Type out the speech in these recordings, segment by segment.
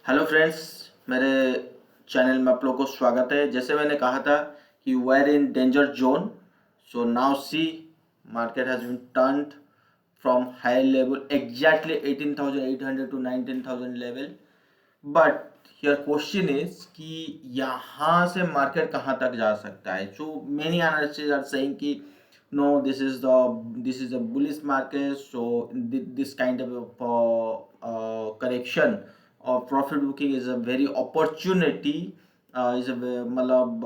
Hello friends, मेरे channel में आप लोग को स्वागत है। जैसे मैंने कहा था कि we are in danger zone. So now see market has been turned from high level exactly 18,800 to 19,000 level. But here question is कि यहाँ से मार्केट कहाँ तक जा सकता है। So many analysts are saying कि no, this is a bullish market, so this kind of correction or profit booking is a very opportunity, is a मतलब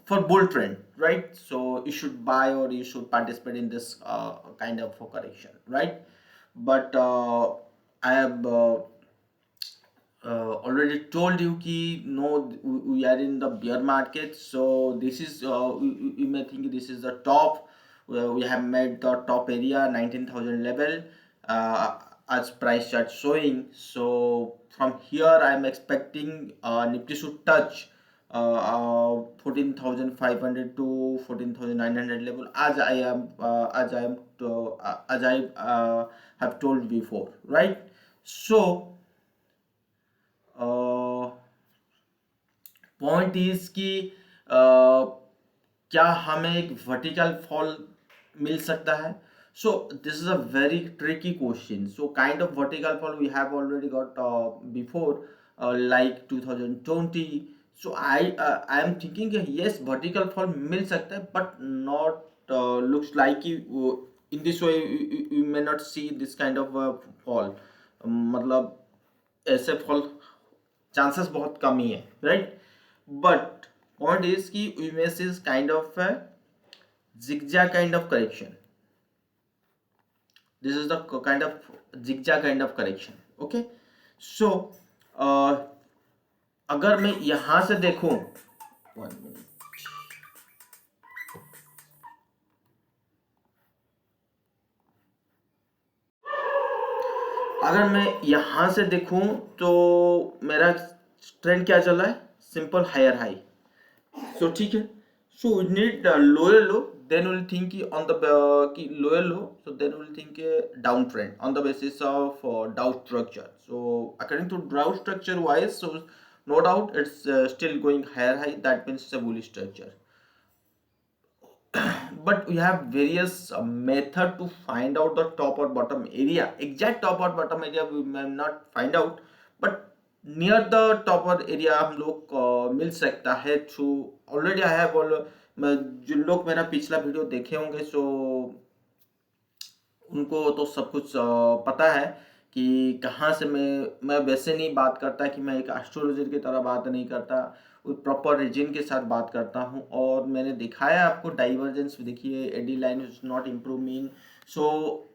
for bull trend, right? So you should buy or you should participate in this kind of correction, right? But I have already told you ki no, we are in the bear market. So this is you may think this is the top. We have made the top area 19,000 level as price chart showing. So from here I am expecting Nifty should touch 14,500 to 14,900 level as I have told before, right? So point is कि क्या हमें एक vertical fall मिल सकता है। So this is a very tricky question. So kind of vertical fall we have already got before like 2020। So I am thinking yes vertical fall मिल सकता है, but not looks like in this way you may not see this kind of fall. मतलब ऐसे fall chances बहुत कम ही है, right? But point is कि image is kind of zigzag kind of correction. This is the kind of zigzag kind of correction. Okay, so अगर मैं यहां से देखूं, 1 minute, अगर मैं यहां से देखूं तो मेरा ट्रेंड क्या चल रहा है? Simple higher high. सो ठीक है, so we need lower low, then we'll think on the ki lower low, so then we'll think down trend on the basis of Dow structure. So according to Dow structure wise, so no doubt it's still going higher high. That means it's a bullish structure. But we have various method to find out the top or bottom area. Exact top or bottom area we may not find out, but near the topper area हम लोग को मिल सकता है through already I have जो लोग मेरा पिछला video देखे होंगे सो उनको तो सब कुछ पता है कि कहाँ से मैं वैसे नहीं बात करता कि मैं एक एस्ट्रोलॉजर की तरह बात नहीं करता, वो प्रॉपर रीजन के साथ बात करता हूँ। और मैंने दिखाया आपको डाइवर्जेंस, देखिए AD line is not improving. So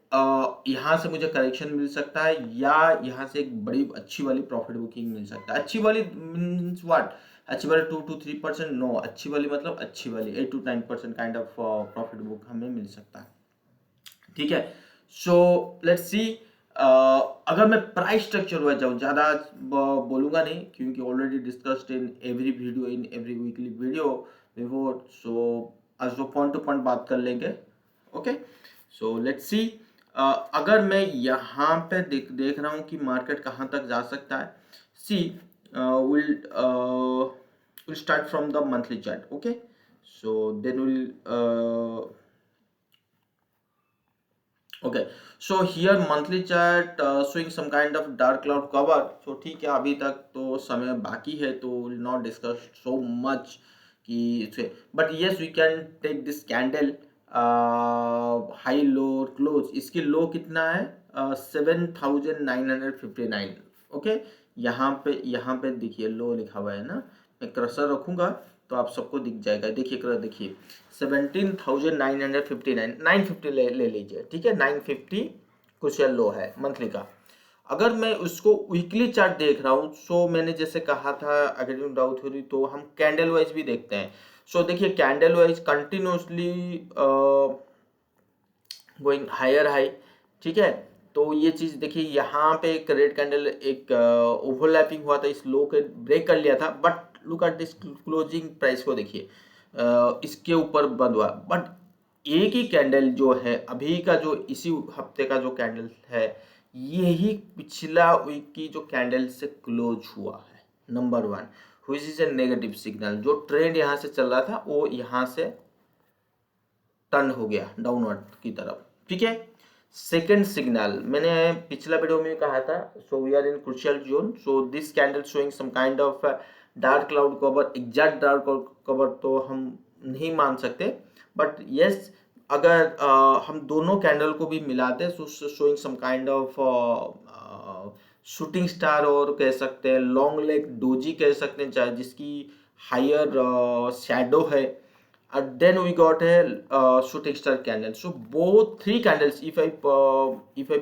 यहाँ से मुझे करेक्शन मिल सकता है या यहाँ से एक बड़ी अच्छी वाली प्रॉफिट बुकिंग मिल सकता है। अच्छी वाली मीन्स व्हाट? अच्छी वाली 2 to 3%? नो, अच्छी वाली मतलब अच्छी वाली 8 to 9% kind of profit book हमें मिल सकता है। ठीक है, सो लेट्स सी। अगर मैं प्राइस स्ट्रक्चर हुआ जाऊँ, ज़्यादा बोलूँगा नहीं क्योंकि already discussed in every video, in every weekly video before. So आज जो पॉइंट टू पॉइंट बात कर लेंगे। Okay, so let's see. अगर मैं यहाँ पे देख रहा हूँ कि मार्केट कहाँ तक जा सकता है। सी we'll start from the monthly chart. Okay, so then we'll okay, so here monthly chart showing some kind of dark cloud cover. So ठीक है, अभी तक तो समय बाकी है तो will not discuss so much कि but yes we can take this candle high low close। इसकी लो कितना है? 7,959। ओके, यहाँ पे देखिए लो लिखा हुआ है ना, मैं कर्सर रखूंगा तो आप सबको दिख जाएगा। देखिए 17,959, 950 ले लीजिए, ठीक है, 950 कुछ लो है मंथली का। अगर मैं उसको वीकली चार्ट देख रहा हूँ, सो मैंने जैसे कहा था अकॉर्डिंग डाउ थ्योरी, तो हम कैंडल वाइज भी देखते हैं। सो देखिए candle wise continuously going higher high. ठीक है, तो ये चीज देखिए यहाँ पे एक रेड कैंडल एक ओवरलैपिंग हुआ था, इस लो के ब्रेक कर लिया था। But look at this closing price को देखिए, इसके ऊपर बंद हुआ। बट एक ही कैंडल जो है अभी का, जो इसी हफ्ते का जो कैंडल है, यही पिछला वीक की जो कैंडल से क्लोज हुआ है, number one, which is a negative signal. जो ट्रेंड यहाँ से चल रहा था वो यहाँ से टर्न हो गया डाउनवर्ड की तरफ, ठीक है। सेकंड सिग्नल मैंने पिछला वीडियो में कहा था, so we are in crucial zone, so this candle showing some kind of dark cloud cover. Exact dark cover तो हम नहीं मान सकते, बट यस, अगर हम दोनों कैंडल को भी मिलाते so showing some kind of shooting star, और कह सकते हैं लॉन्ग लेग डोजी कह सकते हैं, चाहे जिसकी हायर शैडो है। Then we got a shooting star candle. So both three candles, if I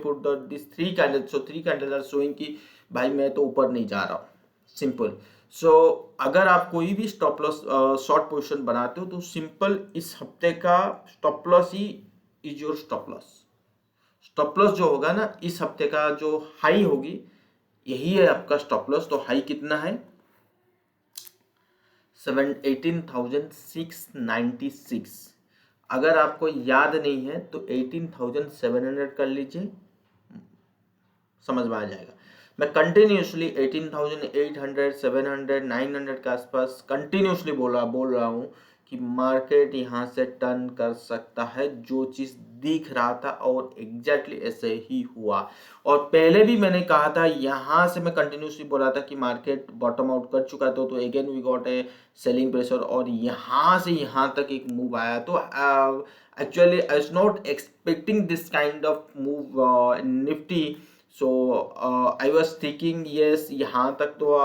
put these three candles, so three candles are showing कि भाई मैं तो ऊपर नहीं जा रहा हूँ, सिंपल। सो अगर आप कोई भी स्टॉप लॉस शॉर्ट पोजिशन बनाते हो तो सिंपल इस हफ्ते का stop loss he is your stop loss. Stop loss जो होगा ना इस हफ्ते का, जो हाई होगी यही है आपका स्टॉप लॉस। तो हाई कितना है? 18,696। अगर आपको याद नहीं है तो 18,700 कर लीजिए, समझ में आ जाएगा। मैं कंटिन्यूसली 18,800, 700, 900 के आसपास कंटिन्यूसली बोल रहा हूँ कि मार्केट यहाँ से टर्न कर सकता है, जो चीज़ दिख रहा था और एग्जैक्टली ऐसे ही हुआ। और पहले भी मैंने कहा था, यहाँ से मैं कंटिन्यूसली बोला था कि मार्केट बॉटम आउट कर चुका था, तो again we got a selling pressure, और यहाँ से यहाँ तक एक मूव आया। तो actually I was not expecting this kind of move Nifty. So I was thinking yes, यहाँ तक तो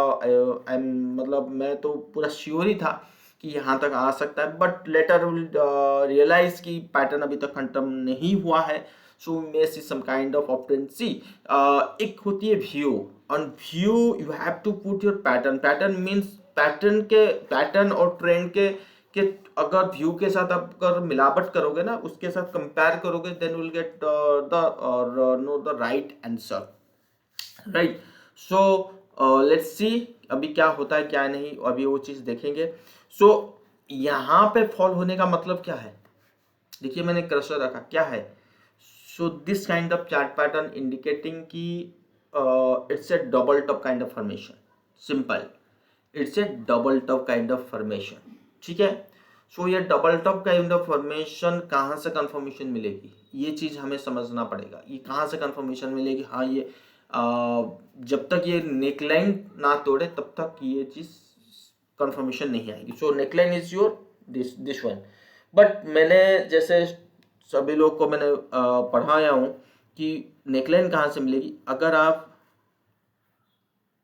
मतलब मैं तो पूरा श्योर ही था कि यहाँ तक आ सकता है, बट लेटर विल रियलाइज कि पैटर्न अभी तक खत्म नहीं हुआ है। So may see some kind of ऑप्टेंसी। एक होती है view, on view you have to put your pattern. Pattern means pattern और ट्रेंड के अगर व्यू के साथ आप अगर मिलावट करोगे ना, उसके साथ कंपेयर करोगे, then will get the no the right answer, right. So let's see अभी क्या होता है क्या नहीं, अभी वो चीज देखेंगे। सो यहाँ पे फॉल होने का मतलब क्या है? देखिए मैंने कर्सर रखा, क्या है? So this kind of chart pattern indicating कि it's a double top kind of formation, simple, it's a double top kind of formation, ठीक है। सो ये double top kind of formation कहाँ से कंफर्मेशन मिलेगी, ये चीज हमें समझना पड़ेगा। ये कहाँ से कंफर्मेशन मिलेगी? हाँ, ये जब तक ये नेकलाइन ना तोड़े तब तक ये चीज कंफर्मेशन नहीं आएगी। So neckline is your this one. But मैंने जैसे सभी लोग को मैंने पढ़ाया हूँ कि नेकलाइन कहाँ से मिलेगी। अगर आप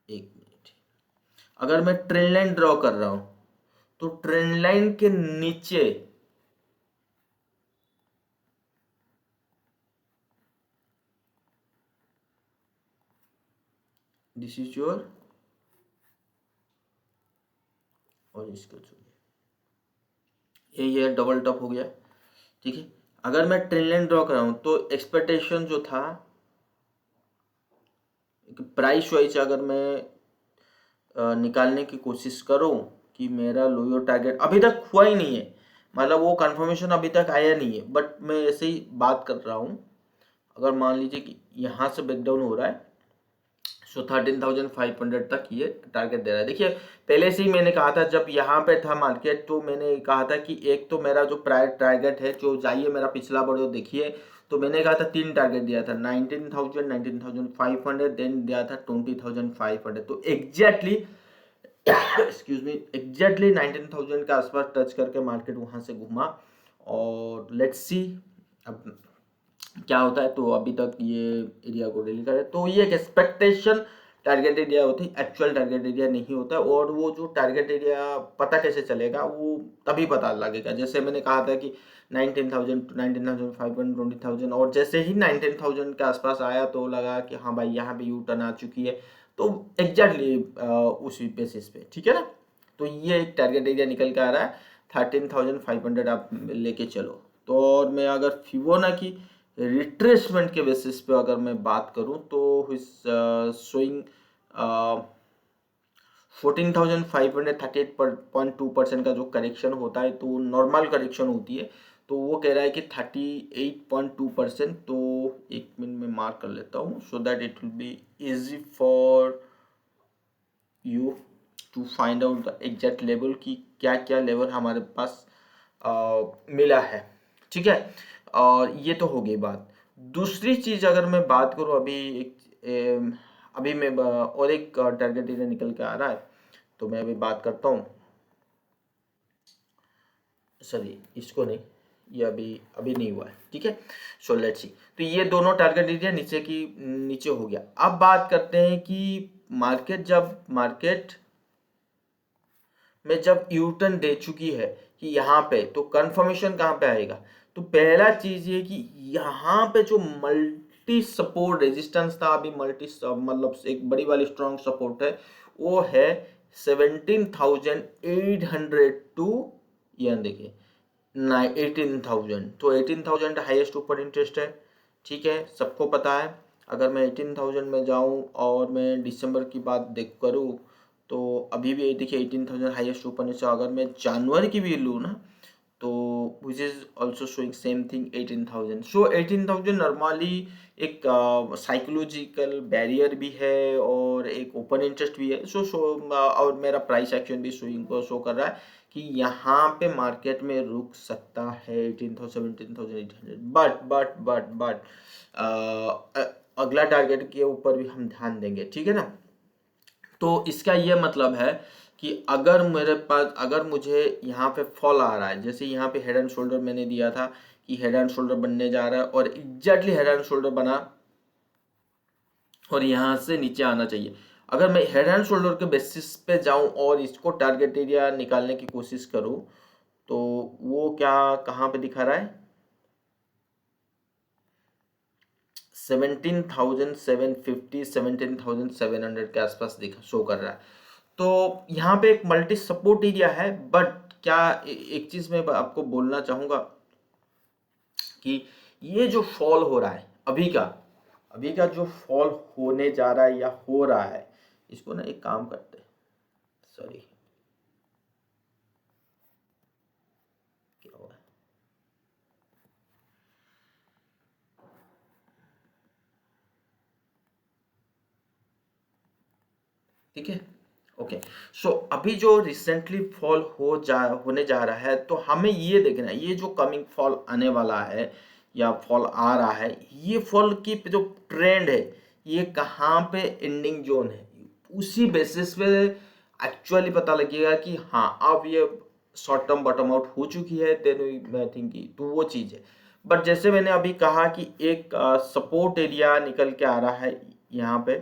एक मिनट, अगर मैं ट्रेंड लाइन ड्रॉ कर रहा हूं तो ट्रेंड लाइन के नीचे दिस इज योर, और इसको ये डबल टॉप हो गया, ठीक है। अगर मैं ट्रेंड लाइन ड्रॉ कर रहा हूं तो एक्सपेक्टेशन जो था प्राइस वाइज, अगर मैं निकालने की कोशिश करूं कि मेरा लोअर टारगेट अभी तक हुआ ही नहीं है, मतलब वो कंफर्मेशन अभी तक आया नहीं है, बट मैं ऐसे ही बात कर रहा हूं। अगर मान लीजिए कि यहाँ से ब्रेकडाउन हो रहा है, सो 13,500 तक ये टारगेट दे रहा है। देखिए पहले से ही मैंने कहा था, जब यहाँ पे था मार्केट तो मैंने कहा था कि एक तो मेरा जो प्रायर टारगेट है, जो जाइए मेरा पिछला वीडियो देखिए, तो मैंने कहा था 3 टारगेट दिया था, 19,000, 19,500, देन दिया था 20,500। तो एग्जैक्टली एक्सक्यूज मी, एग्जैक्टली 19,000 के आसपास टच करके मार्केट वहाँ से घूमा। और लेट्स सी अब क्या होता है। तो अभी तक ये एरिया को डिलीट करे, तो ये एक एक्सपेक्टेशन टारगेट एरिया होती है, एक्चुअल टारगेट एरिया नहीं होता। और वो जो टारगेट एरिया पता कैसे चलेगा, वो तभी पता लगेगा। जैसे मैंने कहा था कि 19,000 to 19,500, 20,000, और जैसे ही 19,000 के आसपास आया तो लगा कि हाँ भाई यहाँ पे यू टर्न आ चुकी है, तो एग्जैक्टली उसी बेसिस पे, ठीक है ना। तो ये एक टारगेट एरिया निकल के आ रहा है, 13,500 आप लेके चलो। तो और मैं अगर फिबोनाची रिट्रेसमेंट के बेसिस पे अगर मैं बात करूं तो शोइंग 14,538.2% का जो करेक्शन होता है, तो नॉर्मल करेक्शन होती है। तो वो कह रहा है कि 38.2%। तो एक मिनट में मार्क कर लेता हूँ so that it will be easy for you to find out the exact level कि क्या क्या लेवल हमारे पास मिला है। ठीक है, और ये तो हो गई बात। दूसरी चीज अगर मैं बात करूं, अभी मैं और एक टारगेट एरिया निकल के आ रहा है, तो मैं अभी बात करता हूँ। सॉरी, इसको नहीं, ये अभी अभी नहीं हुआ है। ठीक है, सो लेट्स सी। तो ये दोनों टारगेट एरिया नीचे हो गया। अब बात करते हैं कि मार्केट में जब यू टर्न दे चुकी है कि यहाँ पे, तो कंफर्मेशन कहाँ पे आएगा? तो पहला चीज ये कि यहाँ पे जो मल्टी सपोर्ट रेजिस्टेंस था, अभी मतलब एक बड़ी वाली स्ट्रॉन्ग सपोर्ट है, वो है 17,800 टू, ये देखिए 18,000। तो 18,000 हाईएस्ट ऊपर इंटरेस्ट है। ठीक है, सबको पता है। अगर मैं 18,000 में जाऊं और मैं दिसंबर की बात देख करूं, तो अभी भी देखिए 18,000 हाईएस्ट ऊपर नीचे। अगर मैं जनवरी की भी लूँ ना, तो which is also showing same thing 18,000। So 18,000 normally एक साइकोलॉजिकल बैरियर भी है और एक ओपन इंटरेस्ट भी है। और मेरा प्राइस एक्शन भी शो कर रहा है कि यहाँ पे मार्केट में रुक सकता है 18,000 17,800। बट अगला टारगेट के ऊपर भी हम ध्यान देंगे। ठीक है ना। तो इसका ये मतलब है कि अगर मुझे यहाँ पे फॉल आ रहा है, जैसे यहाँ पे हेड एंड शोल्डर मैंने दिया था कि हेड एंड शोल्डर बनने जा रहा है, और एग्जैक्टली हेड एंड शोल्डर बना और यहाँ से नीचे आना चाहिए। अगर मैं हेड एंड शोल्डर के बेसिस पे जाऊं और इसको टारगेट एरिया निकालने की कोशिश करूं, तो वो क्या कहाँ पे दिखा रहा है? 17,750 17,700 के आसपास दिखा शो कर रहा है। तो यहाँ पे एक मल्टी सपोर्ट एरिया है। बट क्या एक चीज मैं आपको बोलना चाहूंगा कि ये जो फॉल हो रहा है अभी का जो फॉल होने जा रहा है या हो रहा है, इसको ना एक काम करते हैं। सॉरी, क्या हुआ? ठीक है, ओके। सो अभी जो रिसेंटली फॉल होने जा रहा है, तो हमें ये देखना है ये जो कमिंग फॉल आने वाला है या फॉल आ रहा है, ये फॉल की जो ट्रेंड है, ये कहाँ पे एंडिंग जोन है, उसी बेसिस पे एक्चुअली पता लगेगा कि हाँ अब ये शॉर्ट टर्म बॉटम आउट हो चुकी है। देन आई थिंक तो वो चीज़ है। बट जैसे मैंने अभी कहा कि एक सपोर्ट एरिया निकल के आ रहा है यहाँ पे।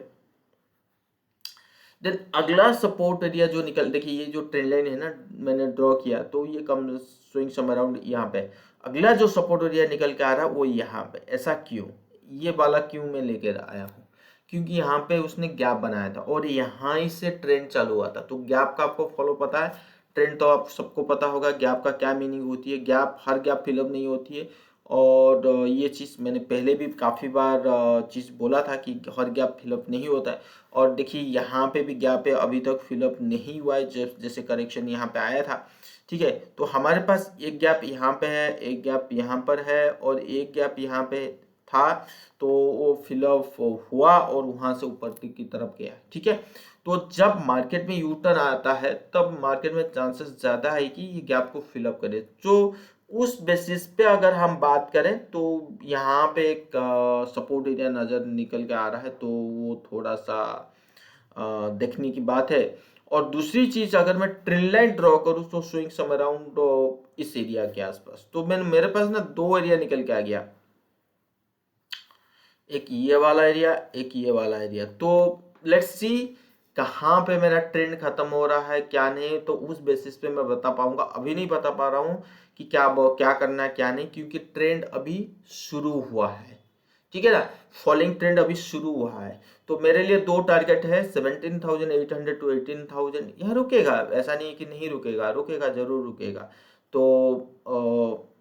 देन अगला सपोर्ट एरिया जो देखिए ये जो ट्रेंड लाइन है ना, मैंने ड्रॉ किया, तो ये कम स्विंग सम अराउंड यहाँ पे। अगला जो सपोर्ट एरिया निकल के आ रहा है वो यहाँ पे। ऐसा क्यों? ये वाला क्यों मैं लेकर आया हूँ? क्योंकि यहाँ पे उसने गैप बनाया था और यहाँ ही से ट्रेंड चालू हुआ था। तो गैप का आपको फॉलो पता है, ट्रेंड तो आप सबको पता होगा गैप का क्या मीनिंग होती है। हर गैप फिलअप नहीं होती है। और ये चीज़ मैंने पहले भी काफ़ी बार चीज़ बोला था कि हर गैप फिलअप नहीं होता है। और देखिए यहाँ पे भी गैप है, अभी तक फिलअप नहीं हुआ है, जैसे करेक्शन यहाँ पे आया था। ठीक है, तो हमारे पास एक गैप यहाँ पे है, एक गैप यहाँ पर है और एक गैप यहाँ पे था। तो वो फिलअप हुआ और वहां से ऊपर की तरफ गया। ठीक है, तो जब मार्केट में यू टर्न आता है, तब मार्केट में चांसेस ज़्यादा है कि ये गैप को फिलअप करे। तो उस बेसिस पे अगर हम बात करें, तो यहाँ पे एक सपोर्ट एरिया नज़र निकल के आ रहा है, तो वो थोड़ा सा देखने की बात है। और दूसरी चीज, अगर मैं ट्रेंड लाइन ड्रॉ करूँ तो स्विंग सम अराउंड इस एरिया के आसपास। तो मेरे पास ना दो एरिया निकल के आ गया, एक ये वाला एरिया, एक ये वाला एरिया। तो लेट्स सी कहाँ पे मेरा ट्रेंड खत्म हो रहा है क्या नहीं, तो उस बेसिस पे मैं बता पाऊंगा। अभी नहीं बता पा रहा हूँ कि क्या करना है क्या नहीं, क्योंकि ट्रेंड अभी शुरू हुआ है। ठीक है ना, फॉलिंग ट्रेंड अभी शुरू हुआ है। तो मेरे लिए दो टारगेट है, 17,800 टू 18,000। यह रुकेगा, ऐसा नहीं कि नहीं रुकेगा, रुकेगा जरूर रुकेगा। तो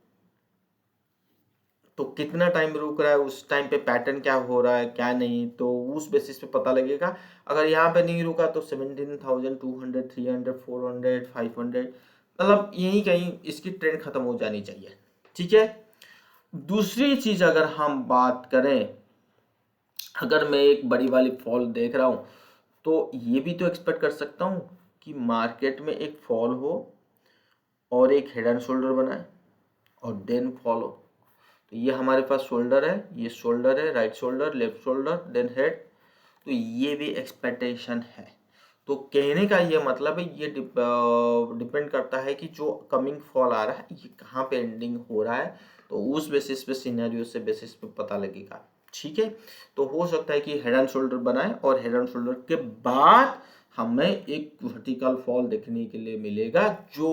तो कितना टाइम रुक रहा है, उस टाइम पे पैटर्न क्या हो रहा है क्या नहीं, तो उस बेसिस पे पता लगेगा। अगर यहाँ पे नहीं रुका तो 17,200 300 400 500, मतलब यही कहीं इसकी ट्रेंड खत्म हो जानी चाहिए। ठीक है। दूसरी चीज अगर हम बात करें, अगर मैं एक बड़ी वाली फॉल देख रहा हूँ तो ये भी तो एक्सपेक्ट कर सकता हूँ कि मार्केट में एक फॉल हो और एक हेड एंड शोल्डर बनाए और देन फॉल हो। तो ये हमारे पास शोल्डर है, ये शोल्डर है, right shoulder, left shoulder, then head. तो ये भी एक्सपेक्टेशन है। तो कहने का ये मतलब है, ये डिपेंड करता है कि जो कमिंग फॉल आ रहा है ये कहाँ पे एंडिंग हो रहा है। तो उस बेसिस पे, सिनेरियो से बेसिस पे पता लगेगा। ठीक है। तो हो सकता है कि हेड एंड शोल्डर बनाए और हेड एंड शोल्डर के बाद हमें एक वर्टिकल फॉल देखने के लिए मिलेगा जो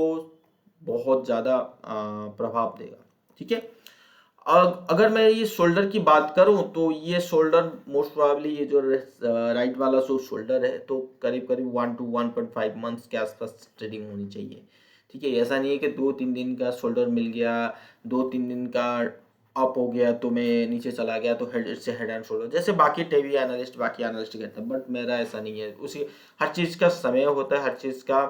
बहुत ज़्यादा प्रभाव देगा। ठीक है। अगर मैं ये शोल्डर की बात करूं तो ये शोल्डर मोस्ट प्रोबेबली, ये जो राइट वाला जो शोल्डर है, तो करीब करीब 1 to 1.5 मंथ्स के आसपास ट्रेडिंग होनी चाहिए। ठीक है। ऐसा नहीं है कि 2-3 दिन का शोल्डर मिल गया, 2-3 दिन का अप हो गया तो मैं नीचे चला गया तो हेड से हेड एंड शोल्डर, जैसे बाकी टीवी एनालिस्ट, बाकी एनालिस्ट कहते हैं। बट मेरा ऐसा नहीं है। उसी हर चीज़ का समय होता है, हर चीज़ का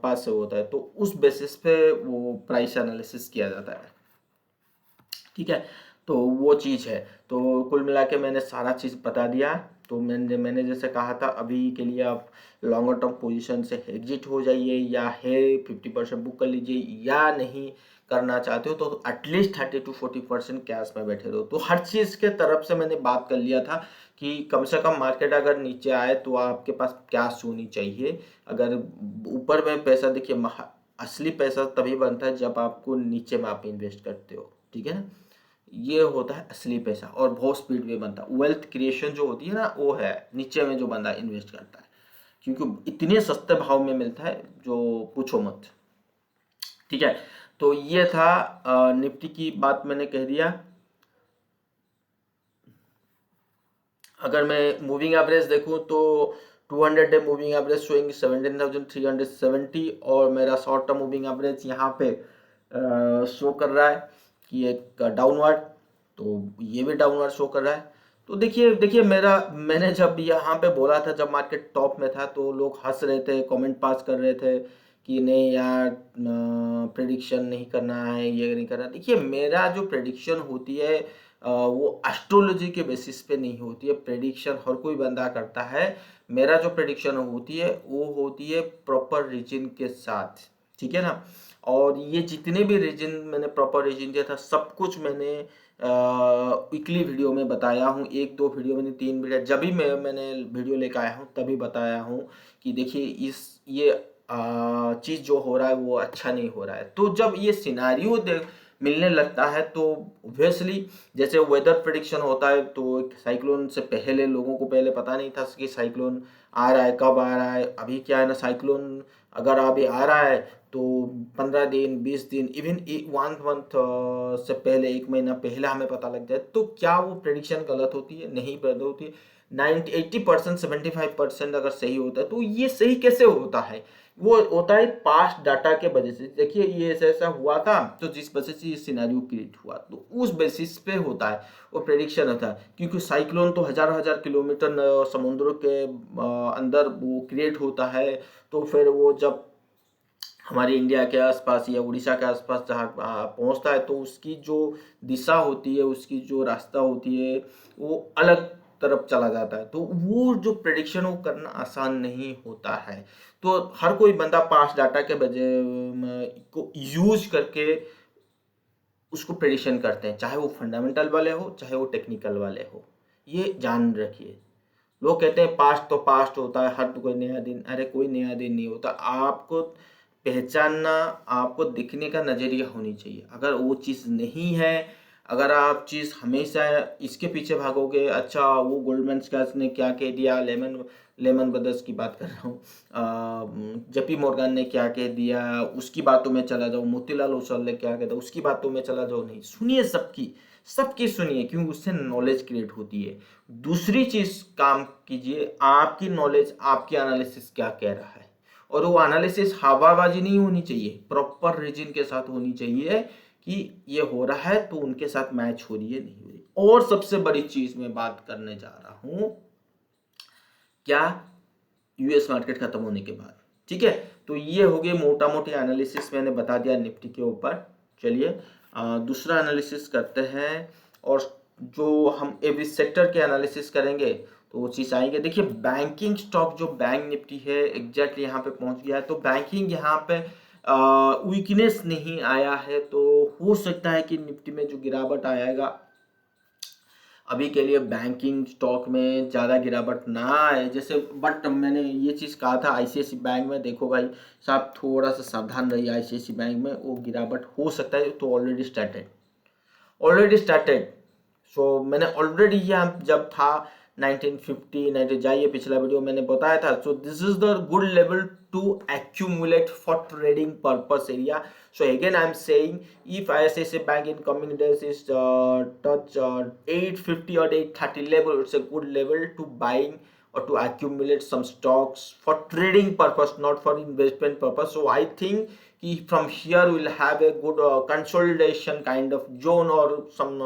पास से होता है, तो उस बेसिस पे वो प्राइस एनालिसिस किया जाता है। ठीक है। तो वो चीज़ है। तो कुल मिला के मैंने सारा चीज़ बता दिया। तो मैंने जैसे कहा था, अभी के लिए आप लॉन्गर टर्म पोजीशन से एग्जिट हो जाइए, या है 50% बुक कर लीजिए, या नहीं करना चाहते हो तो एटलीस्ट 30 to 40% कैश में बैठे रहो। तो हर चीज़ के तरफ से मैंने बात कर लिया था कि कम से कम मार्केट अगर नीचे आए तो आपके पास कैश होनी चाहिए। अगर ऊपर में पैसा, देखिए असली पैसा तभी बनता है जब आपको नीचे में आप इन्वेस्ट करते हो। ठीक है ना। ये होता है असली पैसा, और बहुत स्पीड में बनता है। वेल्थ क्रिएशन जो होती है ना, वो है नीचे में जो बंदा इन्वेस्ट करता है, क्योंकि इतने सस्ते भाव में मिलता है जो पूछो मत। ठीक है। तो ये था निफ्टी की बात मैंने कह दिया। अगर मैं मूविंग एवरेज देखूं तो 200 डे मूविंग एवरेज शोइंग 17,370, और मेरा शॉर्ट टर्म मूविंग एवरेज यहाँ पे शो कर रहा है कि एक डाउनवर्ड। तो ये भी डाउनवर्ड शो कर रहा है। तो देखिए देखिए मेरा, मैंने जब यहाँ पे बोला था, जब मार्केट टॉप में था, तो लोग हंस रहे थे, कमेंट पास कर रहे थे कि नहीं यार, प्रेडिक्शन नहीं करना है, ये नहीं करना। देखिए मेरा जो प्रेडिक्शन होती है वो एस्ट्रोलॉजी के बेसिस पे नहीं होती है। प्रेडिक्शन हर कोई बंदा करता है। मेरा जो प्रेडिक्शन होती है वो होती है प्रॉपर रीजन के साथ। ठीक है ना। और ये जितने भी रीजन मैंने प्रॉपर रीजन दिया था, सब कुछ मैंने वीकली वीडियो में बताया हूँ। 1-2 वीडियो मैंने 3 वीडियो, जब भी मैंने वीडियो लेकर आया हूँ तभी बताया हूँ कि देखिए ये चीज़ जो हो रहा है वो अच्छा नहीं हो रहा है। तो जब ये सिनारियो मिलने लगता है तो ऑब्वियसली, जैसे वेदर प्रेडिक्शन होता है, तो साइक्लोन से पहले लोगों को पहले पता नहीं था कि साइक्लोन आ रहा है, कब आ रहा है। अभी क्या है ना, साइक्लोन अगर अभी आ रहा है तो 15 दिन, 20 दिन, इवन 1 मंथ से पहले, 1 महीना पहले हमें पता लग जाए। तो क्या वो प्रेडिक्शन गलत होती है? नहीं गलत होती है। 80%, 75% अगर सही होता है, तो ये सही कैसे होता है? वो होता है पास्ट डाटा के वजह से। देखिए ये ऐसा ऐसा हुआ था, तो जिस वजह से ये सिनेरियो क्रिएट हुआ, तो उस बेसिस पे होता है वो प्रेडिक्शन होता है। क्योंकि साइक्लोन तो हजार हजार किलोमीटर समुद्र के अंदर वो क्रिएट होता है। तो फिर वो जब हमारे इंडिया के आसपास या उड़ीसा के आसपास जहाँ पहुँचता है, तो उसकी जो दिशा होती है, उसकी जो रास्ता होती है, वो अलग तरफ चला जाता है। तो वो जो प्रेडिक्शन वो करना आसान नहीं होता है। तो हर कोई बंदा पास्ट डाटा के वजह को यूज करके उसको प्रेडिक्शन करते हैं, चाहे वो फंडामेंटल वाले हो, चाहे वो टेक्निकल वाले हो। ये जान रखिए। लोग कहते हैं पास्ट तो पास्ट होता है, हर कोई नया दिन। अरे कोई नया दिन नहीं होता। आपको पहचानना, आपको दिखने का नजरिया होनी चाहिए। अगर वो चीज़ नहीं है, अगर आप चीज़ हमेशा इसके पीछे भागोगे, अच्छा वो गोल्डमैन सैक्स ने क्या कह दिया, लेमन ब्रदर्स की बात कर रहा हूँ, जेपी मॉर्गन ने क्या कह दिया, उसकी बातों में चला जाओ, मोतीलाल ओसवाल ने क्या कहता, उसकी बातों में चला जाओ। नहीं, सुनिए सबकी, सबकी सुनिए, क्योंकि उससे नॉलेज क्रिएट होती है। दूसरी चीज काम कीजिए, आपकी नॉलेज, आपकी एनालिसिस क्या कह रहा है। और वो एनालिसिस हवाबाजी नहीं होनी चाहिए, प्रॉपर रीजन के साथ होनी चाहिए कि ये हो रहा है तो उनके साथ मैच हो रही है, नहीं हो रही। और सबसे बड़ी चीज मैं बात करने जा रहा हूं, क्या, यूएस मार्केट खत्म होने के बाद। ठीक है। तो ये हो गई मोटा मोटी एनालिसिस, मैंने बता दिया निफ्टी के ऊपर। चलिए दूसरा एनालिसिस करते हैं, और जो हम एवरी सेक्टर के एनालिसिस करेंगे तो वो चीज़ आएंगे। देखिए बैंकिंग स्टॉक जो बैंक निफ्टी है एग्जैक्टली यहाँ पे पहुंच गया है, तो बैंकिंग यहाँ पे वीकनेस नहीं आया है, तो हो सकता है कि निफ्टी में जो गिरावट आएगा अभी के लिए बैंकिंग स्टॉक में ज़्यादा गिरावट ना आए जैसे। बट मैंने ये चीज़ कहा था आईसीआईसी बैंक में, देखो भाई साहब थोड़ा सा सावधान रहिए, आईसीआईसी बैंक में वो गिरावट हो सकता है, तो ऑलरेडी स्टार्टेड। सो मैंने ऑलरेडी यहाँ जब था 1950 90, जाइए पिछला वीडियो मैंने बताया था। So this is the good level to accumulate for trading purpose area. So again I'm saying, if ICICI Bank in coming days is touch 850 or 830 level, it's a good level to buying or to accumulate some stocks for trading purpose, not for investment purpose. So I think from here we'll have a good consolidation kind of zone or some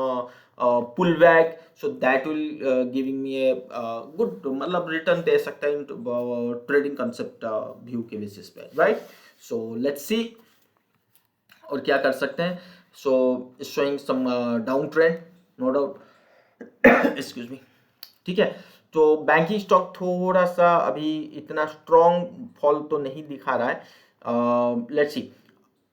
pullback, so that will giving me a good मतलब return दे सकता है trading concept view के basis पे, right. So let's see और क्या कर सकते हैं। So showing some down trend, no doubt, excuse me, ठीक है। तो बैंकिंग स्टॉक थोड़ा सा अभी इतना स्ट्रॉन्ग फॉल तो नहीं दिखा रहा है, लेट्स सी।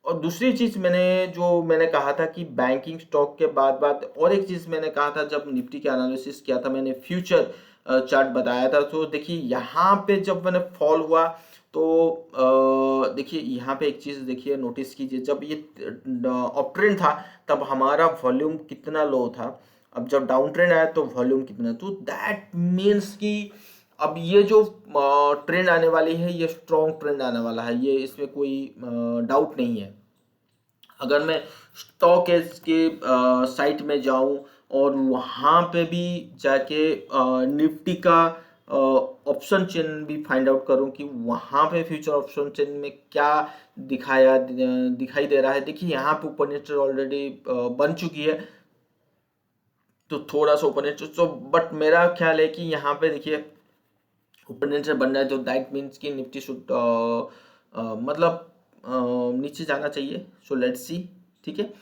और दूसरी चीज मैंने कहा था कि बैंकिंग स्टॉक के बाद और एक चीज मैंने कहा था जब निफ्टी का एनालिसिस किया था, मैंने फ्यूचर चार्ट बताया था। तो देखिए यहाँ पे जब मैंने फॉल हुआ तो देखिए यहाँ पे एक चीज देखिए, नोटिस कीजिए, जब ये अप ट्रेंड था तब हमारा वॉल्यूम कितना लो था, अब जब डाउन ट्रेंड आया तो वॉल्यूम कितना, तो दैट मीन्स कि अब ये जो ट्रेंड आने वाली है ये स्ट्रॉन्ग ट्रेंड आने वाला है, ये इसमें कोई डाउट नहीं है। अगर मैं स्टॉक एज के साइट में जाऊं और वहाँ पे भी जाके निफ्टी का ऑप्शन चेन भी फाइंड आउट करूं कि वहाँ पे फ्यूचर ऑप्शन चेन में क्या दिखाई दे रहा है। देखिए यहाँ पे ऊपर नीचे ऑलरेडी बन चुकी है, तो थोड़ा सा ऊपर नीचे, तो बट मेरा ख्याल है कि यहाँ पे देखिए ऊपर नीचे बन रहा है, तो दैट मीन्स कि निफ्टी शुड मतलब नीचे जाना चाहिए। सो लेट्स सी, ठीक है,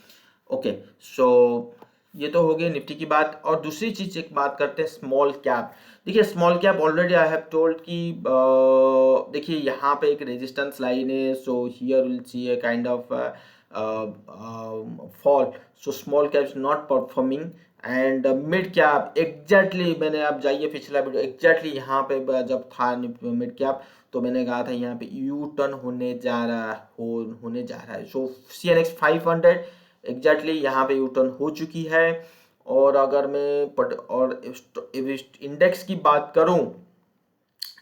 ओके। सो ये तो हो गई निफ्टी की बात। और दूसरी चीज एक बात करते हैं स्मॉल कैप। देखिए small cap already I have told कि देखिए यहाँ पे एक रेजिस्टेंस लाइन है, so here will see a kind of fall, so small cap is not performing. And mid cap exactly मैंने, आप जाइए पिछला वीडियो, एग्जैक्टली यहाँ पे जब था मिड कैप तो मैंने कहा था यहाँ पे यू टर्न होने जा रहा है। सो CNX 500 एग्जैक्टली यहाँ पे यू टर्न हो चुकी है। और अगर मैं और इंडेक्स की बात करूँ,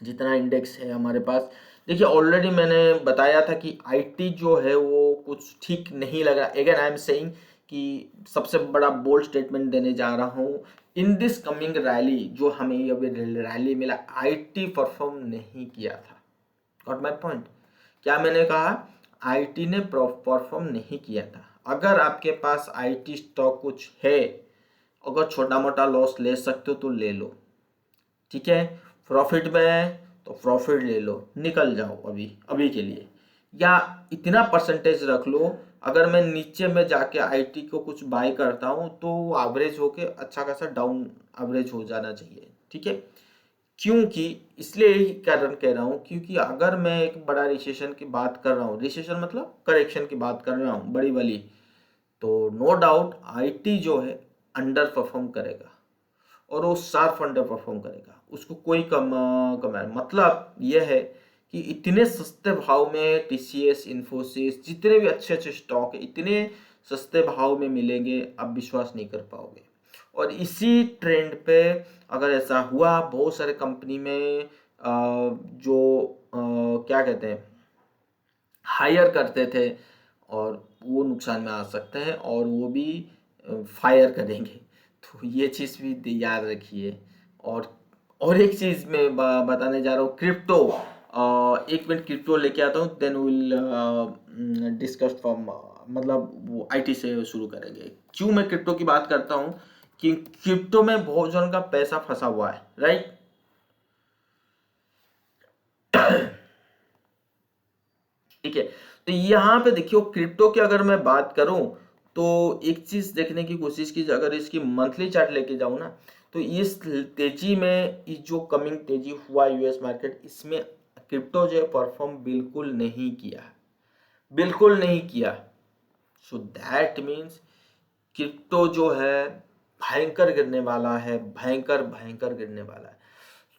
जितना इंडेक्स है हमारे पास, देखिए ऑलरेडी मैंने बताया था कि आईटी जो है वो कुछ ठीक नहीं लग रहा। अगेन आई एम सेइंग कि सबसे बड़ा बोल्ड स्टेटमेंट देने जा रहा हूँ, इन दिस कमिंग रैली जो हमें अभी रैली मिला, आईटी परफॉर्म नहीं किया था। Got my point? क्या मैंने कहा? आईटी ने परफॉर्म नहीं किया था। अगर आपके पास आईटी स्टॉक कुछ है, अगर छोटा मोटा लॉस ले सकते हो तो ले लो, ठीक है। प्रॉफिट में है तो प्रॉफिट ले लो, निकल जाओ अभी के लिए, या इतना परसेंटेज रख लो। अगर मैं नीचे में जाके आईटी को कुछ बाय करता हूँ तो एवरेज होके अच्छा खासा डाउन एवरेज हो जाना चाहिए, ठीक है। क्योंकि इसलिए यही कारण कह रहा हूँ, क्योंकि अगर मैं एक बड़ा रिसेशन की बात कर रहा हूँ, रिसेशन मतलब करेक्शन की बात कर रहा हूँ बड़ी वाली, तो नो डाउट आईटी जो है अंडर परफॉर्म करेगा और वो शार्प अंडर परफॉर्म करेगा, उसको कोई मतलब यह है कि इतने सस्ते भाव में टीसीएस, इन्फोसिस, जितने भी अच्छे अच्छे स्टॉक है इतने सस्ते भाव में मिलेंगे, आप विश्वास नहीं कर पाओगे। और इसी ट्रेंड पे अगर ऐसा हुआ, बहुत सारे कंपनी में जो क्या कहते हैं हायर करते थे और वो नुकसान में आ सकते हैं और वो भी फायर करेंगे, तो ये चीज़ भी याद रखिए। और एक चीज़ मैं बताने जा रहा हूँ, क्रिप्टो। एक मिनट क्रिप्टो लेके आता हूँ, देन विल डिस्कस फ्रॉम मतलब वो आईटी से शुरू करेंगे। क्यों मैं क्रिप्टो की बात करता हूँ कि क्रिप्टो में बहुत जन का पैसा फंसा हुआ है, राइट। ठीक है, तो यहाँ पे देखियो क्रिप्टो की अगर मैं बात करूं तो एक चीज़ देखने की कोशिश कीजिए, अगर इसकी मंथली चार्ट लेके जाऊँ ना, तो इस तेजी में इस जो कमिंग तेजी हुआ यूएस मार्केट, इसमें क्रिप्टो जो है परफॉर्म बिल्कुल नहीं किया, बिल्कुल नहीं किया। सो दैट मीन्स क्रिप्टो जो है भयंकर गिरने वाला है, भयंकर भयंकर गिरने वाला है।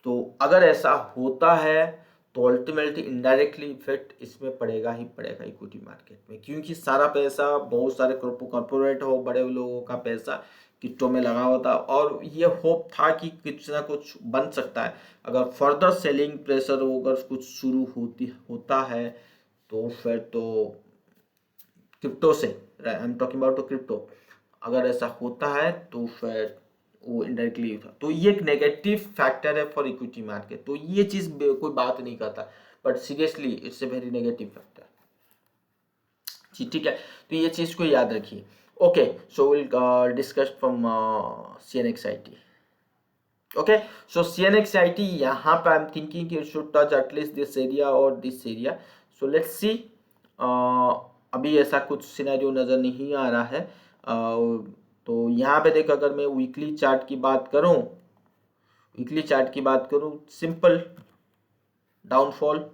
तो अगर ऐसा होता है तो अल्टीमेटली इनडायरेक्टली इफेक्ट इसमें पड़ेगा ही पड़ेगा इक्विटी मार्केट में, क्योंकि सारा पैसा, बहुत सारे कॉर्पोरेट हो, बड़े लोगों का पैसा क्रिप्टो में लगा हुआ था, और ये होप था कि कुछ ना कुछ बन सकता है। अगर फर्दर सेलिंग प्रेशर अगर कुछ शुरू होता है तो फिर तो क्रिप्टो से, I am talking about crypto, अगर ऐसा होता है तो फिर वो इनडायरेक्टली था, तो ये एक नेगेटिव फैक्टर है फॉर इक्विटी मार्केट। तो ये चीज कोई बात नहीं करता, but seriously it's a very negative factor जी, ठीक है। तो ये चीज को याद रखिए। Okay, so will discuss from CNXIT। Okay, so CNXIT, यहाँ पे I am thinking it should touch at least this area और this area. So let's see, अभी ऐसा कुछ सिनेरियो नज़र नहीं आ रहा है। तो यहाँ पे देख, अगर मैं वीकली चार्ट की बात करूँ, सिंपल डाउनफॉल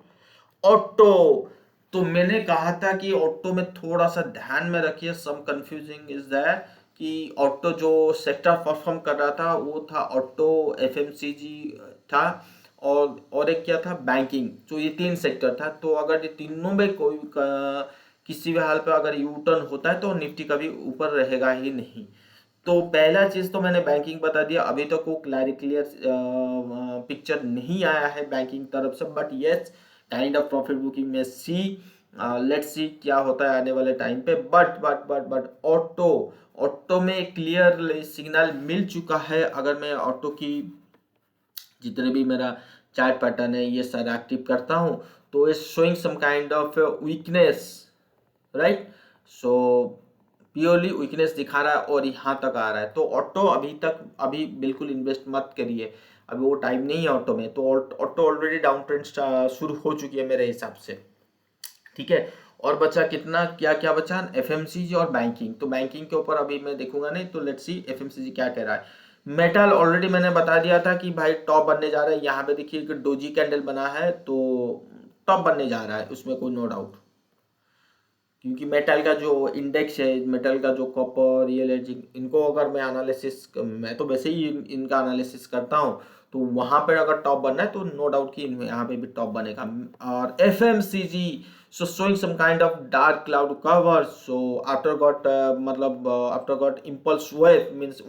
ऑटो, तो मैंने कहा था कि ऑटो में थोड़ा सा ध्यान में रखिए, सम कंफ्यूजिंग इज दैट कि ऑटो जो सेक्टर परफॉर्म कर रहा था वो था ऑटो, FMCG था, और एक क्या था, बैंकिंग। तो ये 3 सेक्टर था। तो अगर ये तीनों में कोई किसी भी हाल पे अगर यू टर्न होता है तो निफ्टी कभी ऊपर रहेगा ही नहीं। तो पहला चीज तो मैंने बैंकिंग बता दिया, अभी तक वो क्लियर पिक्चर नहीं आया है बैंकिंग तरफ से, but yes kind of profit booking में सी, लेट्स सी क्या होता है आने वाले टाइम पे। बट ऑटो में क्लियर सिग्नल मिल चुका है। अगर मैं ऑटो की जितने भी मेरा चार्ट पैटर्न है ये सारा एक्टिव करता हूँ, तो is showing some kind of weakness, right. So purely weakness दिखा रहा है और यहाँ तक आ रहा है। तो ऑटो अभी बिल्कुल इन्वेस्ट मत करिए, अभी वो टाइम नहीं है ऑटो में। तो ऑटो ऑलरेडी डाउन ट्रेंड शुरू हो चुकी है मेरे हिसाब से, ठीक है। और बचा कितना, क्या क्या बचा, FMCG और बैंकिंग। तो बैंकिंग के ऊपर अभी मैं देखूंगा नहीं, तो लेट्स सी FMCG क्या कह रहा है। मेटल ऑलरेडी मैंने बता दिया था कि भाई टॉप बनने जा रहा है। यहाँ पे देखिए कि डोजी कैंडल बना है, तो टॉप बनने जा रहा है, उसमें कोई नो डाउट। क्योंकि मेटल का जो इंडेक्स है, मेटल का जो कॉपर, रियल एजिंग, इनको अगर मैं एनालिसिस, मैं तो वैसे ही इनका एनालिसिस करता हूँ, तो वहां पर अगर टॉप बनना है तो नो डाउट कि यहाँ पे भी टॉप बनेगा। और FMCG, so showing some kind of dark cloud cover, so after got मतलब after got impulse wave means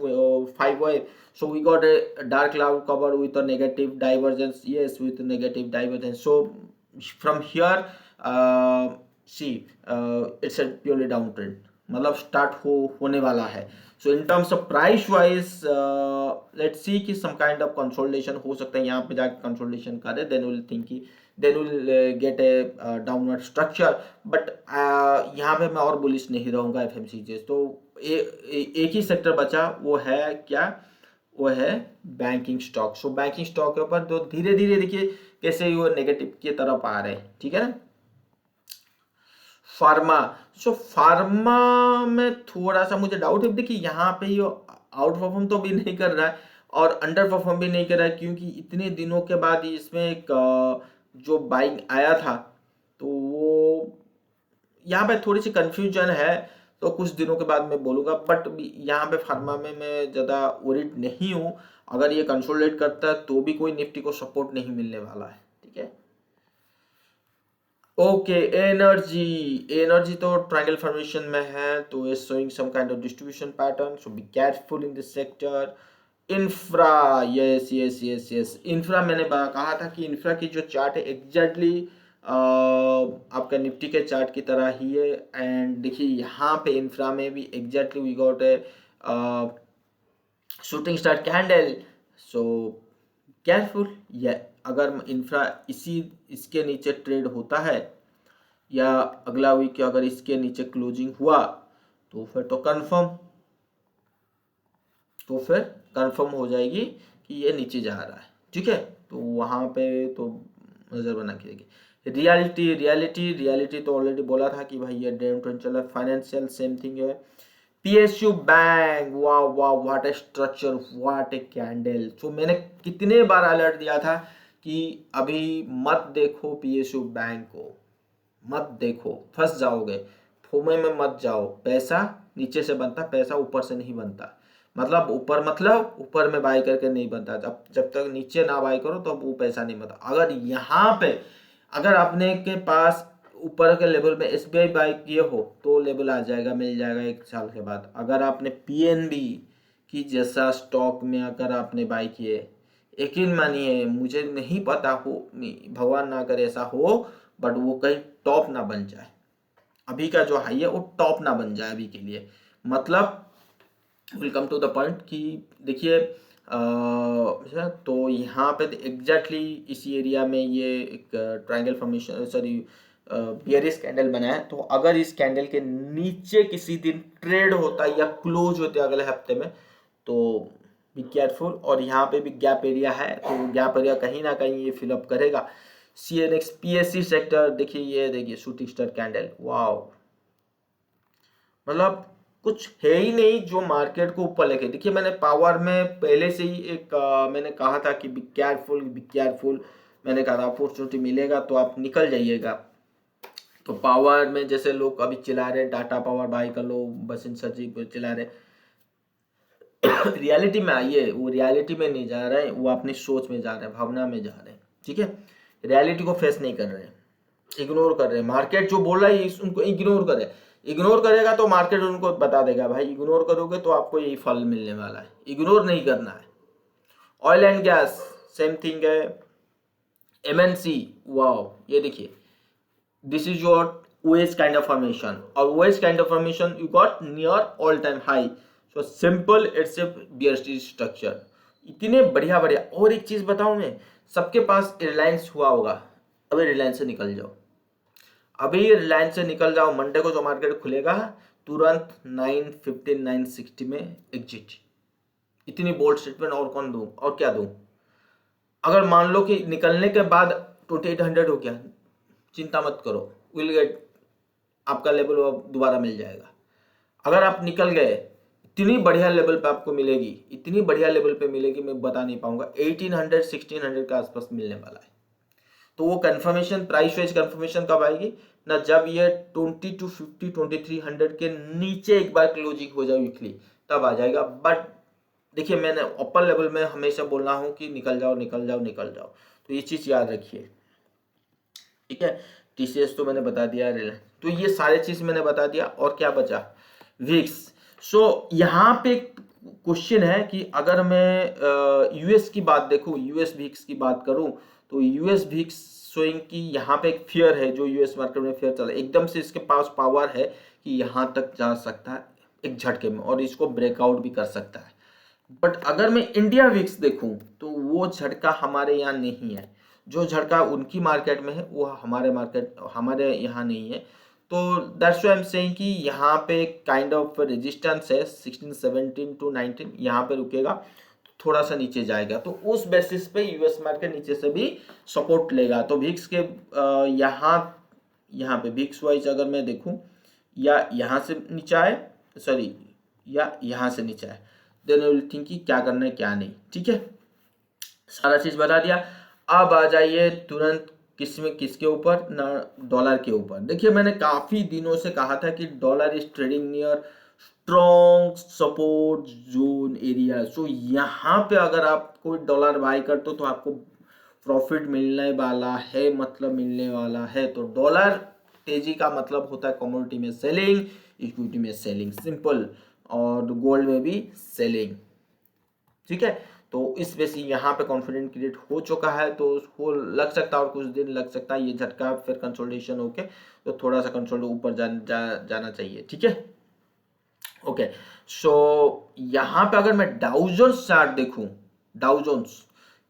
5 wave, so we got a dark cloud cover with a negative divergence, yes, with a negative divergence. So from here, see, it's a purely downtrend, मतलब start होने वाला है। So in terms of price wise, let's see कि some kind of consolidation हो सकता है, यहाँ पे जाके कंसोलिडेशन करे, देन विल थिंक कि then will get a downward structure. But यहाँ पे मैं और बुलिश नहीं रहूँगा FMCG। तो एक ही सेक्टर बचा, वो है क्या, वो है बैंकिंग स्टॉक। सो बैंकिंग स्टॉक के ऊपर तो धीरे धीरे देखिए कैसे वो नेगेटिव की तरफ आ रहे हैं, ठीक है ना। फार्मा, सो फार्मा में थोड़ा सा मुझे डाउट है। देखिए यहाँ पे ये आउट परफॉर्म तो भी नहीं कर रहा है और अंडर परफॉर्म भी नहीं कर रहा है, क्योंकि इतने दिनों के बाद इसमें एक जो बाइंग आया था, तो वो यहाँ पे थोड़ी सी कंफ्यूजन है। तो कुछ दिनों के बाद मैं बोलूँगा, बट यहाँ पे फार्मा में मैं ज़्यादा वरीड नहीं हूँ। अगर ये कंसोलिडेट करता है तो भी कोई निफ्टी को सपोर्ट नहीं मिलने वाला है, ठीक है। ओके, एनर्जी तो ट्रायंगल फॉर्मेशन में है, तो is showing some kind of distribution pattern, so be careful in this sector. Infra, yes, infra मैंने कहा था कि इंफ्रा की जो चार्ट है एग्जैक्टली आपका निफ्टी के चार्ट की तरह ही है। एंड देखिए यहाँ पे इंफ्रा में भी exactly we got a shooting star candle. So careful, या अगर इंफ्रा इसके नीचे ट्रेड होता है, या अगला वीक अगर इसके नीचे क्लोजिंग हुआ, तो फिर कंफर्म हो जाएगी कि ये नीचे जा रहा है, ठीक है। तो वहां पे तो नजर बना के देखिए। रियलिटी तो ऑलरेडी बोला था कि भाई ये डाउन ट्रेंड चल रहा है। फाइनेंशियल सेम थिंग है, PSU बैंक, वाह वाह, what A structure, what a candle. तो मैंने कितने बार अलर्ट दिया था कि अभी मत देखो PSU बैंक को, मत देखो, फंस जाओगे, फोमे में मत जाओ। पैसा नीचे से बनता, पैसा ऊपर से नहीं बनता। मतलब ऊपर में बाई करके नहीं बनता। जब तक नीचे ना बाई करो तो वो पैसा नहीं बनता। अगर यहाँ पे अगर आपने के पास ऊपर के लेवल में SBI बाई किए हो तो लेवल आ जाएगा, मिल जाएगा 1 साल के बाद। अगर आपने PNB की जैसा स्टॉक में अगर आपने बाई किए, यकीन मानिए, मुझे नहीं पता हो, भगवान ना करे ऐसा हो, बट वो कहीं टॉप ना बन जाए। अभी का जो हाई है वो टॉप ना बन जाए अभी के लिए। मतलब will come to the point कि देखिए, तो यहाँ पे एग्जैक्टली इसी एरिया में ये एक triangle formation, sorry, bearish candle बना है। तो अगर इस कैंडल के नीचे किसी दिन ट्रेड होता है या क्लोज होते अगले हफ्ते में, तो बी केयरफुल। और यहाँ पे भी गैप एरिया है, तो गैप एरिया कहीं ना कहीं ये फिलअप करेगा। CNX PSC सेक्टर देखिए, ये देखिए शूटिंग स्टार कैंडल, वाओ। मतलब कुछ है ही नहीं जो मार्केट को ऊपर लेके। देखिए मैंने पावर में पहले से ही एक मैंने कहा था कि बी केयरफुल, बी केयरफुल। मैंने कहा था अपॉर्चुनिटी मिलेगा तो आप निकल जाइएगा। तो पावर में जैसे लोग अभी चिल्ला रहे टाटा पावर बाई कर लो, बस इन सची चिल्ला रहे, रियलिटी में आइए। वो रियलिटी में नहीं जा रहे हैं, वो अपनी सोच में जा रहे हैं, भावना में जा रहे हैं। ठीक है, रियलिटी को फेस नहीं कर रहे हैं, इग्नोर कर रहे हैं। मार्केट जो बोल रहा है उनको इग्नोर करे। इग्नोर करेगा तो मार्केट उनको बता देगा, भाई इग्नोर करोगे तो आपको यही फल मिलने वाला है। इग्नोर नहीं करना है। Oil and gas same thing है। MNC, वाओ, ये देखिए, this is your OS kind of formation, और OS kind of formation you got near all time high. So simple, it's A BST structure. इतने बढ़िया बढ़िया। और एक चीज बताऊं मैं, सबके पास रिलायंस हुआ होगा, अभी रिलायंस से निकल जाओ, अभी रिलायंस से निकल जाओ। मंडे को जो मार्केट खुलेगा तुरंत 950 960 में एग्जिट। इतनी बोल्ड स्टेटमेंट और कौन दूं, और क्या दूं। अगर मान लो कि निकलने के बाद 2800 हो गया, चिंता मत करो, विल गेट, आपका लेवल दोबारा मिल जाएगा। अगर आप निकल गए, इतनी बढ़िया लेवल पे आपको मिलेगी, इतनी बढ़िया लेवल पे मिलेगी, मैं बता नहीं पाऊंगा। 1800 1600 के आसपास मिलने वाला है। तो वो कंफर्मेशन, प्राइस वाइज कंफर्मेशन कब आएगी ना, जब ये 2250 2300 के नीचे एक बार क्लोजिंग हो जाए वीकली, तब आ जाएगा। बट देखिए, मैंने अपर लेवल में हमेशा बोलना हूं कि निकल जाओ निकल जाओ निकल जाओ, तो ये चीज याद रखिए। ठीक है, TCS तो मैंने बता दिया, तो ये सारे चीज मैंने बता दिया। और क्या बचा, विक्स। सो यहाँ पे क्वेश्चन है कि अगर मैं US की बात देखूं, US विक्स की बात करूं, तो US विक्स शोइंग की यहाँ पे एक फियर है, जो US मार्केट में फियर चल रहा है। एकदम से इसके पास पावर है कि यहाँ तक जा सकता है एक झटके में, और इसको ब्रेकआउट भी कर सकता है। बट अगर मैं इंडिया विक्स देखूं तो वो झटका हमारे यहाँ नहीं है। जो झटका उनकी मार्केट में है वो हमारे यहाँ नहीं है। तो that's why I am saying कि यहाँ पे काइंड ऑफ रेजिस्टेंस है 16 17 to 19, यहाँ पे रुकेगा, थोड़ा सा नीचे जाएगा, तो उस बेसिस पे US मार्केट नीचे से भी सपोर्ट लेगा। तो विक्स के यहाँ पे विक्स वाइज अगर मैं देखूं, या यहाँ से नीचे आए, सॉरी, या यहाँ से नीचे आए, देन आई विल थिंक कि क्या करना है क्या नहीं। ठीक है, सारा चीज बता दिया। अब आ जाइए तुरंत किसके ऊपर ना, डॉलर के ऊपर। देखिए मैंने काफी दिनों से कहा था कि dollar is trading near strong support zone area. So यहाँ पे अगर आप कोई डॉलर बाय करते हो तो आपको प्रॉफिट मिलने वाला है, मतलब मिलने वाला है। तो डॉलर तेजी का मतलब होता है कमोडिटी में सेलिंग, इक्विटी में सेलिंग, सिंपल, और गोल्ड में भी सेलिंग। ठीक है, तो इस वजह से यहाँ पे कॉन्फिडेंट क्रिएट हो चुका है, तो हो लग सकता है और कुछ दिन लग सकता है ये झटका, फिर कंसोलिडेशन होके तो थोड़ा सा कंसोल ऊपर जाना चाहिए। ठीक है, ओके। सो यहाँ पे अगर मैं डाउ जोन्स चार्ट देखूं, डाउ जोन्स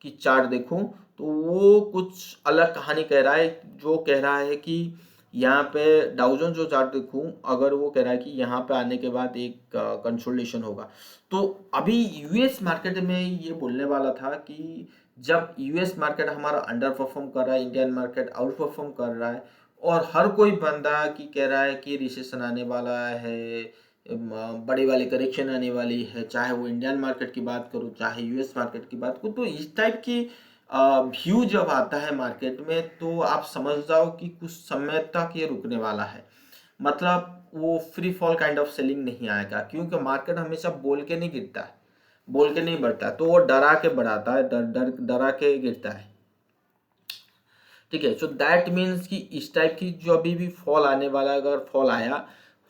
की चार्ट देखूं, तो वो कुछ अलग कहानी कह रहा है। जो कह रहा है कि यहाँ पे डाउ जोन्स जो चार्ट देखूं, अगर वो कह रहा है कि यहाँ पे आने के बाद एक कंसोलिडेशन होगा। तो अभी US मार्केट में ये बोलने वाला था कि जब US मार्केट हमारा अंडर परफॉर्म कर रहा है, इंडियन मार्केट आउट परफॉर्म कर रहा है, और हर कोई बंदा की कह रहा है कि रिसेशन आने वाला है, बड़े वाले करेक्शन आने वाली है, चाहे वो इंडियन मार्केट की बात करूँ, चाहे यूएस मार्केट की बात करूँ। तो इस टाइप की व्यू जब आता है मार्केट में, तो आप समझ जाओ कि कुछ समय तक ये रुकने वाला है। मतलब वो free fall kind of selling नहीं आएगा, क्योंकि मार्केट हमेशा बोल के नहीं गिरता है, बोल के नहीं बढ़ता है, तो वो डरा के बढ़ाता है, डरा के गिरता है। ठीक है, सो दैट मीन्स कि इस टाइप की जो अभी भी फॉल आने वाला है, अगर फॉल आया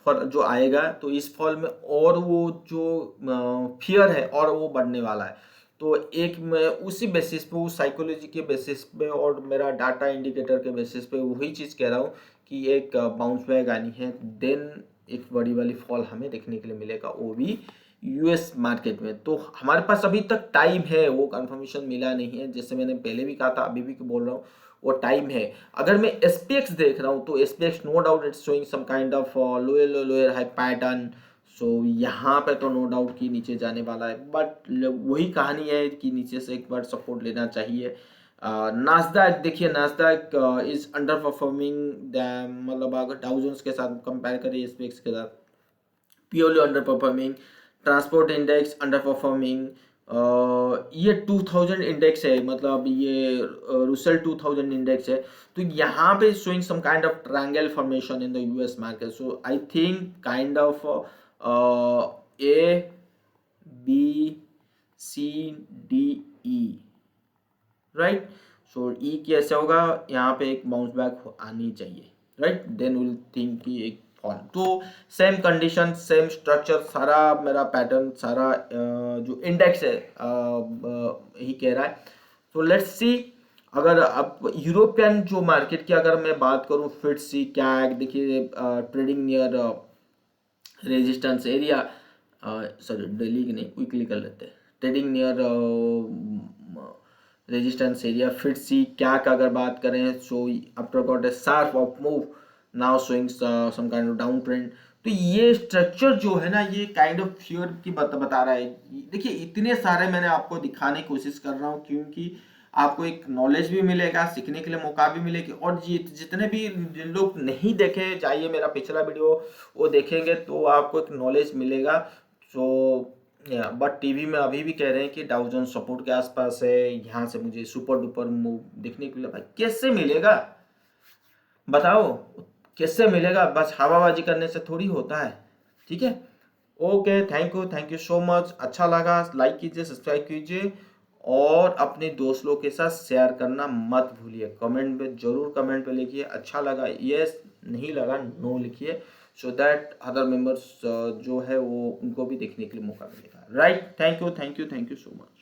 फॉर जो आएगा, तो इस फॉल में और वो जो फियर है और वो बढ़ने वाला है। तो एक मैं उसी बेसिस पे, उस साइकोलॉजी के बेसिस पे और मेरा डाटा इंडिकेटर के बेसिस पे वही चीज़ कह रहा हूँ कि एक बाउंस बैक आनी है, देन एक बड़ी वाली फॉल हमें देखने के लिए मिलेगा, वो भी यूएस मार्केट में। तो हमारे पास अभी तक टाइम है, वो कंफर्मेशन मिला नहीं है, जैसे मैंने पहले भी कहा था, अभी भी बोल रहा हूँ, वो टाइम है। अगर मैं एसपीएक्स देख रहा हूँ, तो SPX no doubt it's showing some kind of lower high pattern. So यहाँ पे तो नो डाउट कि नीचे जाने वाला है, बट वही कहानी है कि नीचे से एक बार सपोर्ट लेना चाहिए। नास्डैक देखिए, नास्डैक इज अंडर परफॉर्मिंग, मतलब अगर डाउ जोन्स के साथ कंपेयर करें, एसपीएक्स के साथ purely under performing. Transport index under performing. ये 2000 इंडेक्स है, मतलब ये रुसेल 2000 इंडेक्स है। तो यहाँ पे showing some kind of triangle formation in the US market. So I think kind of A B C D E, right. So E कैसे होगा, यहाँ पे एक बाउंस बैक आनी चाहिए, राइट, देन विल थिंक कि एक फॉल। तो सेम कंडीशन, सेम स्ट्रक्चर, सारा मेरा पैटर्न, सारा जो इंडेक्स है यही कह रहा है। तो लेट्स सी, अगर अब यूरोपियन जो मार्केट की अगर मैं बात करूँ, फिट्सी कैग देखिए, trading near resistance area, sorry daily की नहीं, वीकली कर लेते हैं, ट्रेडिंग नियर रेजिस्टेंस एरिया। फिर सी क्या का अगर बात करें, so after got a sharp of move, now showing some kind of down trend. तो ये स्ट्रक्चर जो है ना, ये काइंड ऑफ फ्यूर की बता रहा है। देखिए, इतने सारे मैंने आपको दिखाने की कोशिश कर रहा हूँ, क्योंकि आपको एक नॉलेज भी मिलेगा, सीखने के लिए मौका भी मिलेगी, और जितने भी जिन लोग नहीं देखे, जाइए मेरा पिछला वीडियो वो देखेंगे, तो आपको एक नॉलेज मिलेगा। सो बट टीवी में अभी भी कह रहे हैं कि डाउ जोन्स सपोर्ट के आसपास है, यहाँ से मुझे सुपर डुपर मूव देखने के लिए, भाई कैसे मिलेगा बताओ, कैसे मिलेगा? बस हवाबाजी करने से थोड़ी होता है। ठीक है, okay, thank you so much. अच्छा लगा, लाइक कीजिए, सब्सक्राइब कीजिए, और अपने दोस्त लोग के साथ शेयर करना मत भूलिए। कमेंट पे जरूर कमेंट पे लिखिए, अच्छा लगा यस, नहीं लगा नो लिखिए, सो दैट अदर मेंबर्स जो है वो उनको भी देखने के लिए मौका मिलेगा, right. Thank you so much.